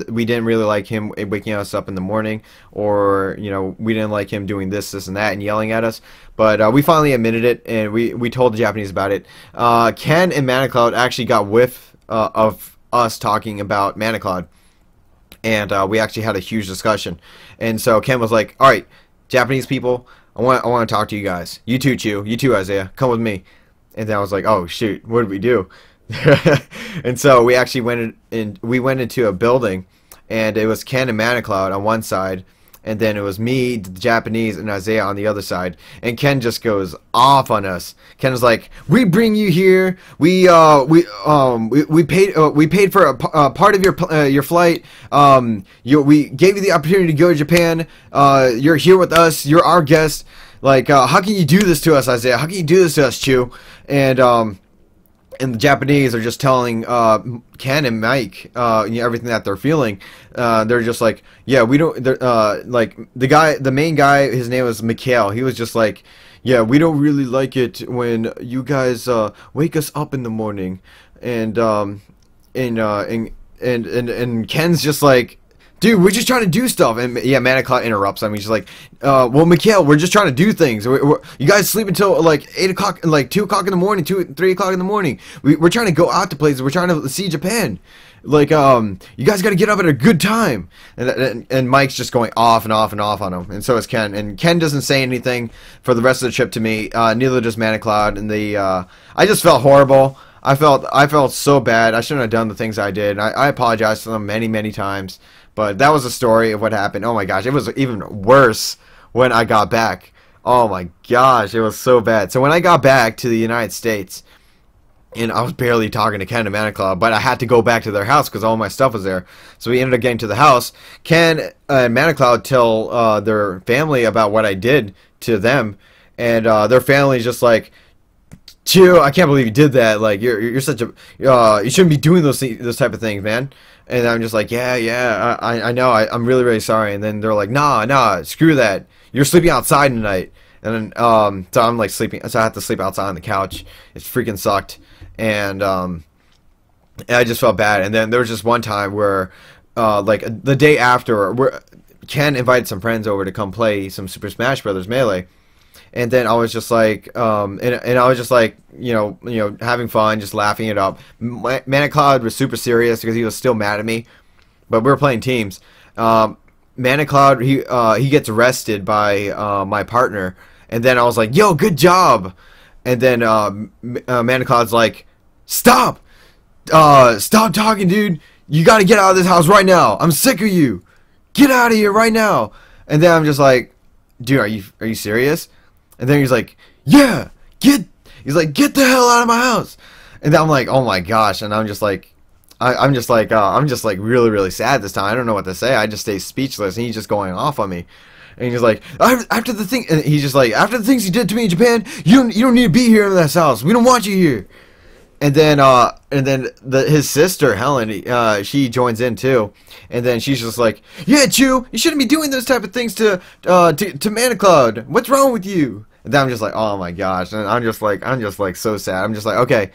we didn't really like him waking us up in the morning, or we didn't like him doing this and that and yelling at us. But we finally admitted it, and we told the Japanese about it. Ken and ManaCloud actually got whiff of us talking about ManaCloud, and we actually had a huge discussion. And so Ken was like, "All right, Japanese people, I want to talk to you guys. You too, Chew. You too, Isaiah. Come with me." And then I was like, "Oh shoot, what did we do?" And so we actually went into a building, and it was Ken and ManaCloud on one side, and then it was me, the Japanese, and Isaiah on the other side. And Ken just goes off on us. Ken was like, "We bring you here. We paid for a part of your flight. We gave you the opportunity to go to Japan. You're here with us. You're our guest. Like, how can you do this to us, Isaiah? How can you do this to us, Chew?" And the Japanese are just telling Ken and Mike everything that they're feeling. They're just like, "Yeah, we don't." Like the main guy, his name was Mikhail. He was just like, "Yeah, we don't really like it when you guys wake us up in the morning." And Ken's just like, dude, we're just trying to do stuff. And yeah, Manicloud interrupts him. He's just like, well, Mikhail, we're just trying to do things. You guys sleep until like 8 o'clock, like 2 o'clock in the morning, 3 o'clock in the morning. We're trying to go out to places. We're trying to see Japan. Like, you guys got to get up at a good time. And Mike's just going off and off and off on him. And so is Ken. And Ken doesn't say anything for the rest of the trip to me. Neither does Manicloud. And I just felt horrible. I felt so bad. I shouldn't have done the things I did. I apologize to them many, many times. But that was the story of what happened. Oh my gosh, it was even worse when I got back. Oh my gosh, it was so bad. So when I got back to the United States, and I was barely talking to Ken and Manicloud, but I had to go back to their house because all my stuff was there. So we ended up getting to the house. Ken and Manicloud tell their family about what I did to them, and their family's just like, "Chill, I can't believe you did that. Like, you're such a you shouldn't be doing those type of things, man." And I'm just like, yeah, I know, I'm really, really sorry. And then they're like, nah, screw that. You're sleeping outside tonight. And then, so I'm like sleeping, so I have to sleep outside on the couch. It freaking sucked. And I just felt bad. And then there was just one time where, like the day after, Ken invited some friends over to come play some Super Smash Brothers Melee. And then I was just like, and I was just like, you know, having fun, just laughing it up. Manicloud was super serious because he was still mad at me, but we were playing teams. Manicloud, he gets arrested by my partner, and then I was like, yo, good job. And then Manicloud's like, stop talking, dude. You got to get out of this house right now. I'm sick of you. Get out of here right now. And then I'm just like, dude, are you serious? And then he's like, yeah, he's like, get the hell out of my house. And then I'm like, oh my gosh. And I'm just like, I'm just like really, really sad this time. I don't know what to say. I just stay speechless. And he's just going off on me. And he's like, after the things you did to me in Japan, you don't need to be here in this house. We don't want you here. And then his sister Helen, she joins in too, and then she's just like, yeah, Chew, you shouldn't be doing those type of things to Manicloud. What's wrong with you? And then I'm just like, oh my gosh, and I'm just like so sad. I'm just like, okay,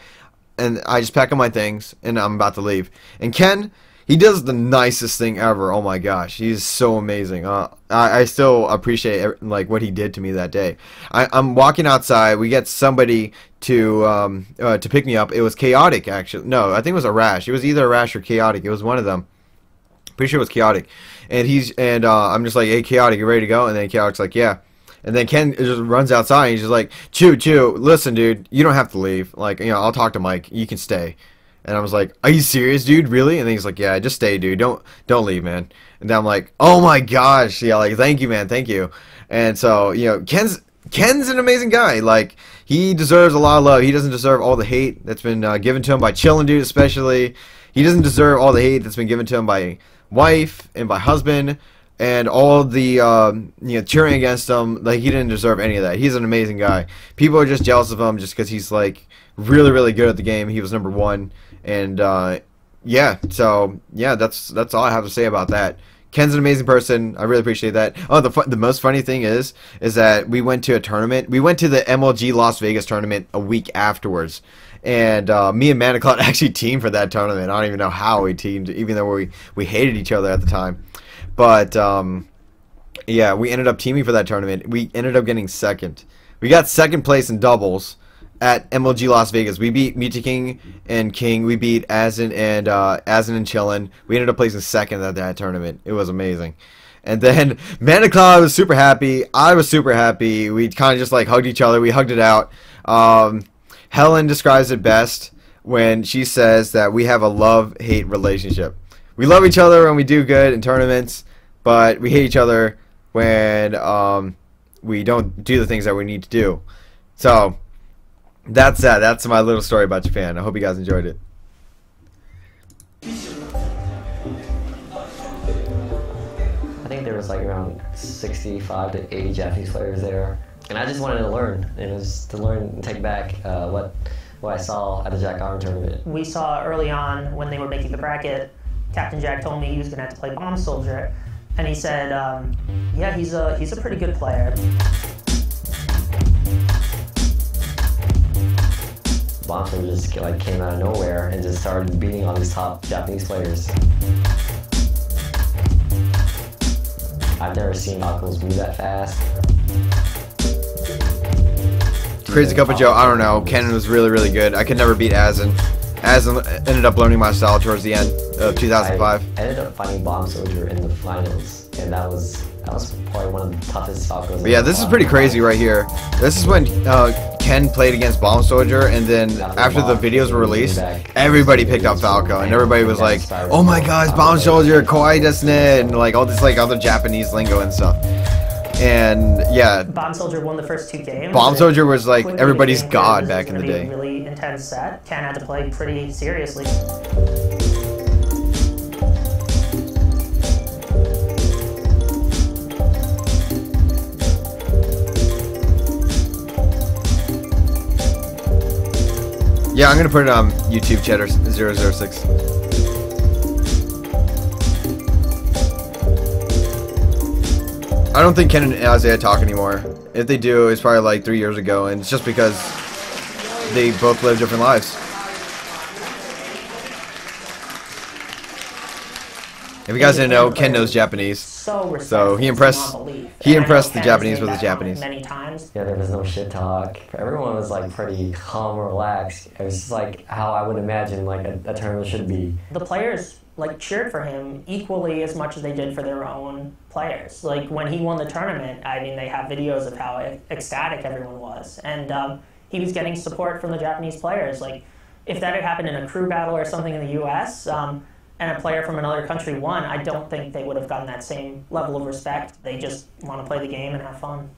and I just pack up my things and I'm about to leave. And Ken, he does the nicest thing ever. Oh my gosh, he's so amazing. I still appreciate like what he did to me that day. I'm walking outside. We get somebody to pick me up. It was Chaotic, actually. No, I think it was Arash. It was either Arash or Chaotic. It was one of them. Pretty sure it was Chaotic. And I'm just like, hey, Chaotic, you ready to go? And then Chaotic's like, yeah. And then Ken just runs outside. And he's just like, Chew, listen, dude, you don't have to leave. Like, I'll talk to Mike. You can stay. And I was like, are you serious, dude? Really? And then he's like, yeah, just stay, dude. Don't leave, man. And then I'm like, oh my gosh. Yeah, like, thank you, man. Thank you. And so, Ken's an amazing guy. Like, he deserves a lot of love. He doesn't deserve all the hate that's been given to him by Chillin' Dude, especially. He doesn't deserve all the hate that's been given to him by wife and by husband and all the cheering against him. Like, he didn't deserve any of that. He's an amazing guy. People are just jealous of him just because he's like really, really good at the game. He was #1, and yeah. So yeah, that's all I have to say about that. Ken's an amazing person. I really appreciate that. Oh, the most funny thing is that we went to a tournament. We went to the MLG Las Vegas tournament a week afterwards. And me and Manicloud actually teamed for that tournament. I don't even know how we teamed, even though we hated each other at the time. But yeah, we ended up teaming for that tournament. We ended up getting second. We got second place in doubles at MLG Las Vegas. We beat Mita King and King. We beat Azin and Chillin. We ended up placing second at that tournament. It was amazing. And then Manicloud was super happy. I was super happy. We kind of just like hugged each other. We hugged it out. Helen describes it best when she says that we have a love-hate relationship. We love each other when we do good in tournaments, but we hate each other when we don't do the things that we need to do. So that's that. That's my little story about Japan. I hope you guys enjoyed it. I think there was like around 65 to 80 Japanese players there. And I just wanted to learn, and it was to learn and take back what I saw at the Jack Iron tournament. We saw early on when they were making the bracket, Captain Jack told me he was going to have to play Bombsoldier, and he said, yeah, he's a pretty good player. Bombsoldier just like came out of nowhere and just started beating all these top Japanese players. I've never seen Falcos move that fast. Crazy Cup of Joe, I don't know. Ken was really, really good. I could never beat Azen. Azen ended up learning my style towards the end of 2005. I ended up fighting Bombsoldier in the finals, and that was probably one of the toughest Falcos. But yeah, this is pretty crazy right here. This is when Ken played against Bombsoldier, and then after the videos were released, everybody picked up Falco, and everybody was like, "Oh my gosh, Bombsoldier, kawaii desu ne," and like all this like other Japanese lingo and stuff. And yeah, Bombsoldier won the first 2 games. Bombsoldier was like everybody's god back in the day. Really intense set. Ken had to play pretty seriously. Yeah, I'm gonna put it on YouTube, Cheddar 006. I don't think Ken and Isaiah talk anymore. If they do, it's probably like 3 years ago, and it's just because they both live different lives. If you guys didn't know, Ken knows Japanese, so he impressed the Japanese with his Japanese. Many times. Yeah, there was no shit talk. Everyone was like pretty calm and relaxed. It was just like how I would imagine like a tournament should be. The players like cheered for him equally as much as they did for their own players. Like when he won the tournament, I mean, they have videos of how ecstatic everyone was, and he was getting support from the Japanese players. Like if that had happened in a crew battle or something in the U.S. And a player from another country won, I don't think they would have gotten that same level of respect. They just want to play the game and have fun.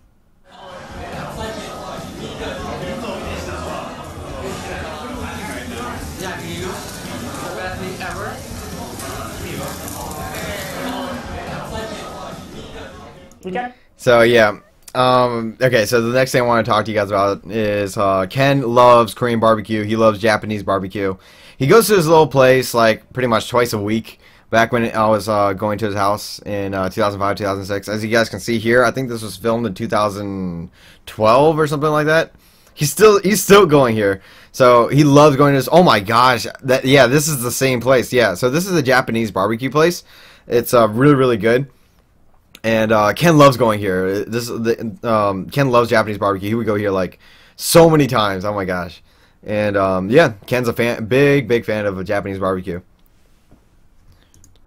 So yeah, okay, so the next thing I want to talk to you guys about is Ken loves Korean barbecue. He loves Japanese barbecue. He goes to his little place like pretty much twice a week. Back when I was going to his house in 2005, 2006. As you guys can see here, I think this was filmed in 2012 or something like that. He's still going here. So he loves going to this. Oh my gosh, yeah, this is the same place. Yeah, so this is a Japanese barbecue place. It's really, really good. And Ken loves going here. Ken loves Japanese barbecue. He would go here like so many times. Oh my gosh. And yeah, Ken's a big fan of a Japanese barbecue.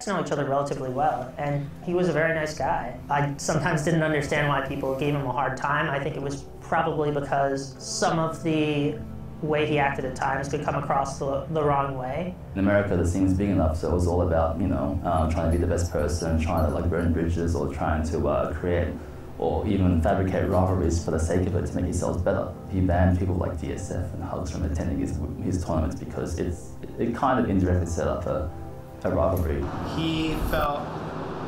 Know each other relatively well, and he was a very nice guy. I sometimes didn't understand why people gave him a hard time. I think it was probably because some of the way he acted at times could come across the wrong way. In America, the scene's big enough, so it was all about, you know, trying to be the best person, trying to like burn bridges, or trying to create or even fabricate rivalries for the sake of it to make yourselves better. He banned people like DSF and Hugs from attending his tournaments because it kind of indirectly set up a rivalry. He felt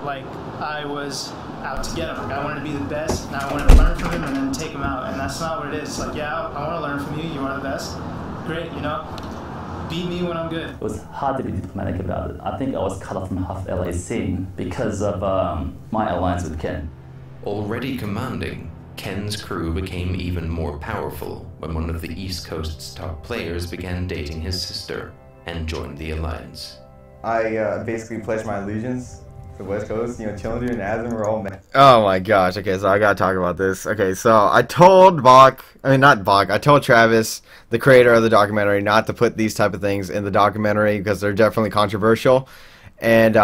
like I was out to get him. Like I wanted to be the best, and I wanted to learn from him and then take him out. And that's not what it is. Like, yeah, I want to learn from you. You are the best. Great, you know. Beat me when I'm good. It was hard to be diplomatic about it. I think I was cut off from half LA scene because of my alliance with Ken. Already commanding, Ken's crew became even more powerful when one of the East Coast's top players began dating his sister and joined the alliance. I basically pledged my allegiance to the West Coast. You know, Challenger and Asm were all met. Oh my gosh. Okay, so I gotta talk about this. Okay, so I told I told Travis, the creator of the documentary, not to put these type of things in the documentary because they're definitely controversial. And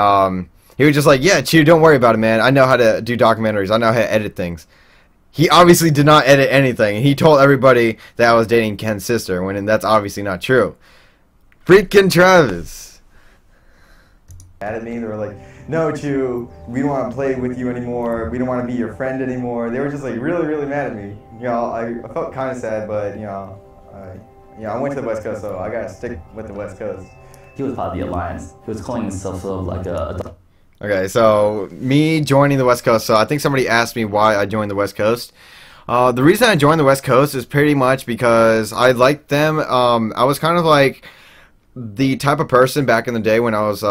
he was just like, yeah, Chew, don't worry about it, man. I know how to do documentaries. I know how to edit things. He obviously did not edit anything. He told everybody that I was dating Ken's sister, when that's obviously not true. Freaking Travis. At me, they were like, no, Chew, we don't want to play with you anymore. We don't want to be your friend anymore. They were just like really mad at me. You know, I felt kind of sad, but you know, I went to the West Coast, so I gotta stick with the West Coast. He was part of the alliance. He was calling himself sort of like a Okay, so me joining the West Coast. So I think somebody asked me why I joined the West Coast. The reason I joined the West Coast is pretty much because I liked them. I was kind of like the type of person back in the day when I was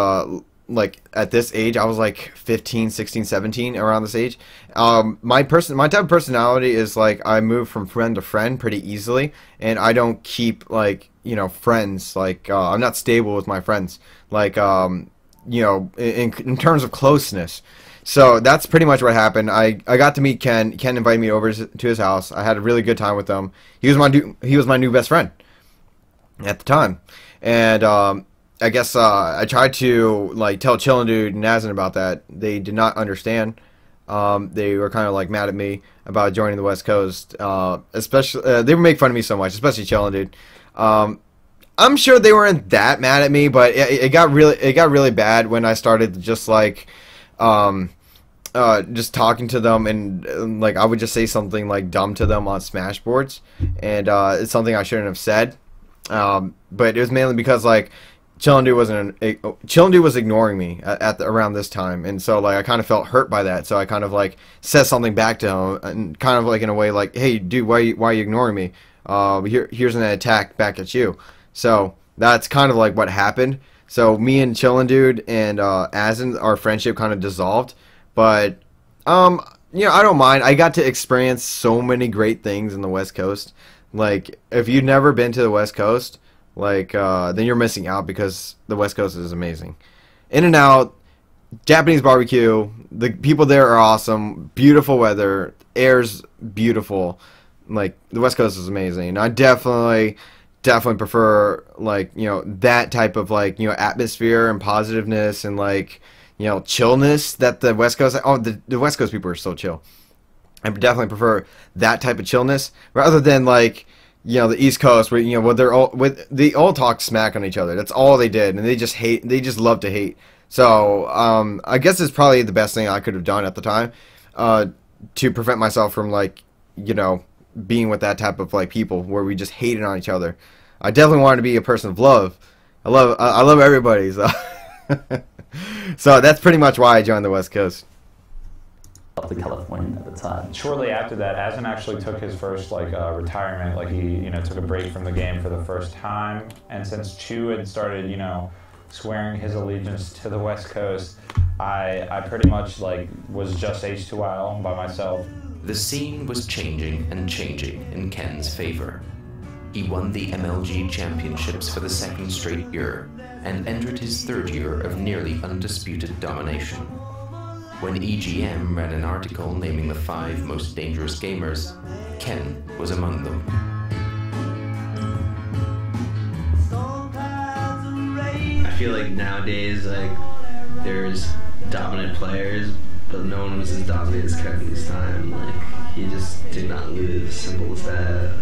like at this age. I was like 15, 16, 17, around this age. My type of personality is like I move from friend to friend pretty easily, and I don't keep like, you know, friends. Like I'm not stable with my friends. Like you know, in terms of closeness. So that's pretty much what happened. I got to meet Ken. Ken invited me over to his house. I had a really good time with him. He was my new best friend at the time, and I guess I tried to like tell Chillin' Dude and Nazin about that. They did not understand. They were kind of like mad at me about joining the West Coast. Especially they would make fun of me so much, especially Chillin' Dude. I'm sure they weren't that mad at me, but it got really bad when I started just like just talking to them, and like I would just say something like dumb to them on Smashboards, and it's something I shouldn't have said. But it was mainly because like Chillin' Dude was ignoring me around this time, and so like I kind of felt hurt by that. So I kind of like said something back to him, and kind of like in a way like, "Hey, dude, why are you ignoring me? Here's an attack back at you." So that's kind of like what happened. So me and Chillin' Dude and Azin, our friendship kind of dissolved. But you know, I don't mind. I got to experience so many great things in the West Coast. Like if you've never been to the West Coast, like then you're missing out, because the West Coast is amazing. In and out, Japanese barbecue. The people there are awesome. Beautiful weather. Air's beautiful. Like the West Coast is amazing. I definitely prefer like, you know, that type of like, you know, atmosphere and positiveness and like, you know, chillness that the West Coast. Oh, the West Coast people are so chill. I definitely prefer that type of chillness rather than like, you know, the East Coast where, you know, they all talk smack on each other. That's all they did, and they just hate. They just love to hate. So I guess it's probably the best thing I could have done at the time to prevent myself from like, you know, being with that type of like people where we just hated on each other. I definitely wanted to be a person of love. I love everybody. So so that's pretty much why I joined the West Coast. Up to California at the time. Shortly after that, Azin actually took his first retirement. Like he took a break from the game for the first time. And since Chu had started swearing his allegiance to the West Coast, I pretty much like was just H2IL by myself. The scene was changing and changing in Ken's favor. He won the MLG championships for the second straight year and entered his third year of nearly undisputed domination. When EGM ran an article naming the 5 most dangerous gamers, Ken was among them. I feel like nowadays, like, there's dominant players, but no one was as dominant as Ken this time. Like, he just did not lose, simple as that.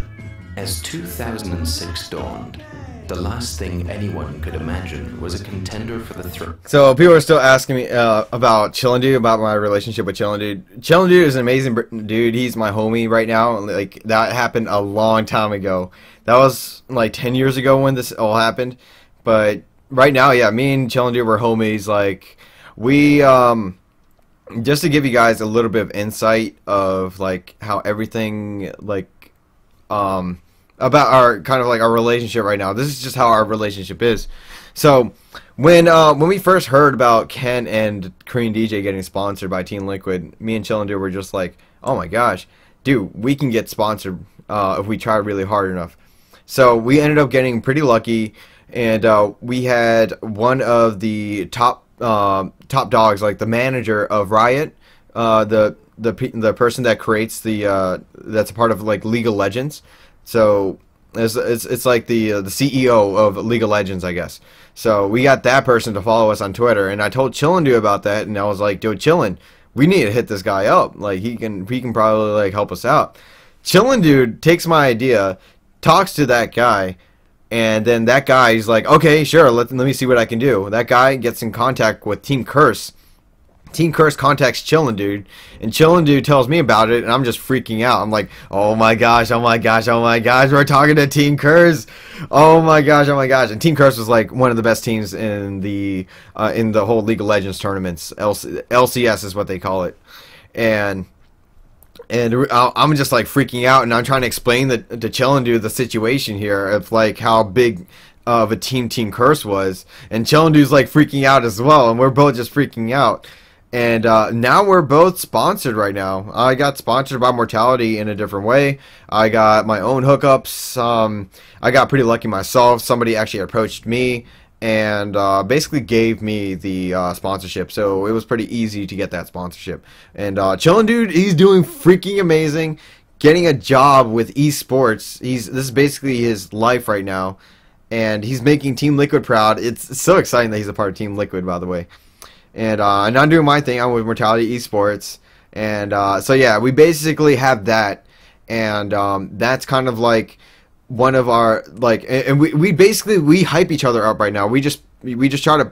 As 2006 dawned, the last thing anyone could imagine was a contender for the throne. So people are still asking me about Chillin' Dude, about my relationship with Chillin' Dude. Chillin' Dude is an amazing dude. He's my homie right now. Like that happened a long time ago. That was like 10 years ago when this all happened. But right now, yeah, me and Chillin' Dude were homies. Like we just to give you guys a little bit of insight of like how everything like about our kind of like our relationship right now. This is just how our relationship is. So when we first heard about Ken and Korean DJ getting sponsored by Team Liquid, me and Chillin' Dude were just like, oh my gosh, dude, we can get sponsored if we try really hard enough. So we ended up getting pretty lucky, and we had one of the top dogs, like the manager of Riot, the person that creates the that's a part of like League of Legends. So it's like the CEO of League of Legends, I guess. So we got that person to follow us on Twitter, and I told Chillin' Dude about that, and I was like, dude, Chillin', we need to hit this guy up. Like he can probably like help us out. Chillin' Dude takes my idea, talks to that guy, and then that guy is like, okay, sure, let me see what I can do. That guy gets in contact with Team Curse. Team Curse contacts Chillin' Dude, and Chillin' Dude tells me about it, and I'm just freaking out. I'm like, oh my gosh, oh my gosh, oh my gosh, we're talking to Team Curse. Oh my gosh, oh my gosh. And Team Curse was like one of the best teams in the whole League of Legends tournaments. LCS is what they call it. And I'm just like freaking out, and I'm trying to explain to Chillin' Dude the situation here of like how big of a Team Curse was. And Chillin' Dude's like freaking out as well, and we're both just freaking out. And now we're both sponsored right now. I got sponsored by Mortality in a different way. I got my own hookups. I got pretty lucky myself. Somebody actually approached me and basically gave me the sponsorship. So it was pretty easy to get that sponsorship. And Chillin' Dude, he's doing freaking amazing, getting a job with esports. This is basically his life right now, and he's making Team Liquid proud. It's so exciting that he's a part of Team Liquid, by the way. And I'm doing my thing. I'm with Mortality Esports, and so yeah, we basically have that, and that's kind of like one of our, like, and we basically we hype each other up right now. We just try to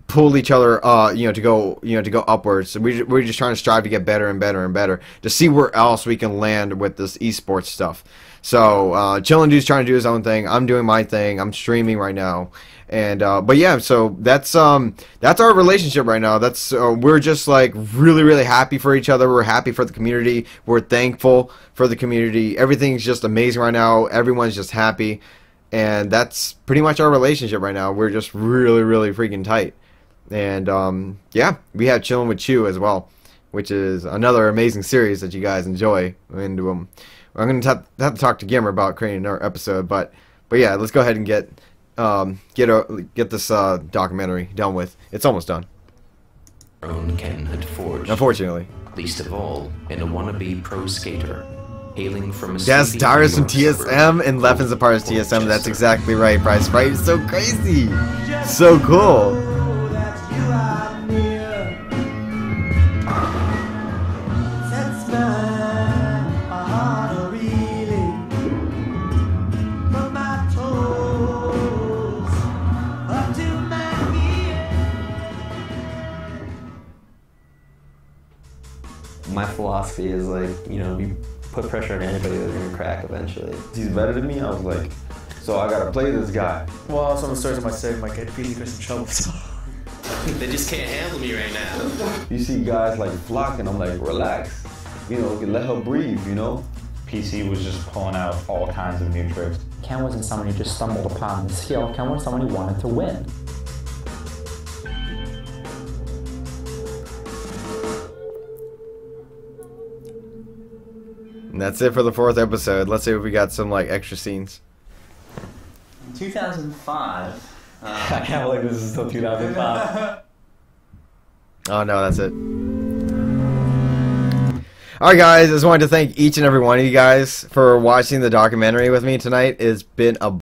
pull each other to go upwards. So we're just trying to strive to get better and better and better, to see where else we can land with this esports stuff. So Chillin' Dude's trying to do his own thing. I'm doing my thing. I'm streaming right now. And but yeah, so that's our relationship right now. That's we're just like really happy for each other. We're happy for the community. We're thankful for the community. Everything's just amazing right now. Everyone's just happy, and that's pretty much our relationship right now. We're just really freaking tight. And yeah, we have Chillin' with Chew as well, which is another amazing series that you guys enjoy. And I'm gonna have to talk to Gimmer about creating another episode. But yeah, let's go ahead and get this documentary done with. It's almost done. Own Ken had forged. Unfortunately. Least of all, in a wannabe pro skater, hailing from a yes, Darius from TSM and Leffen's a part of TSM. That's exactly right, Bryce. Right? It's so crazy, so cool. My philosophy is like, you put pressure on anybody that's gonna crack eventually. He's better than me. I was like, so I gotta play this guy. Well, some of the stories I might say might get PC Chris in trouble. So. They just can't handle me right now. You see guys like flocking. I'm like, relax. Let her breathe. PC was just pulling out all kinds of new tricks. Ken wasn't someone who just stumbled upon the skill. Ken was someone who wanted to win. And that's it for the 4th episode. Let's see if we got some like extra scenes. In 2005. I can't believe this is still 2005. Oh no, that's it. Alright guys, I just wanted to thank each and every one of you guys for watching the documentary with me tonight. It's been a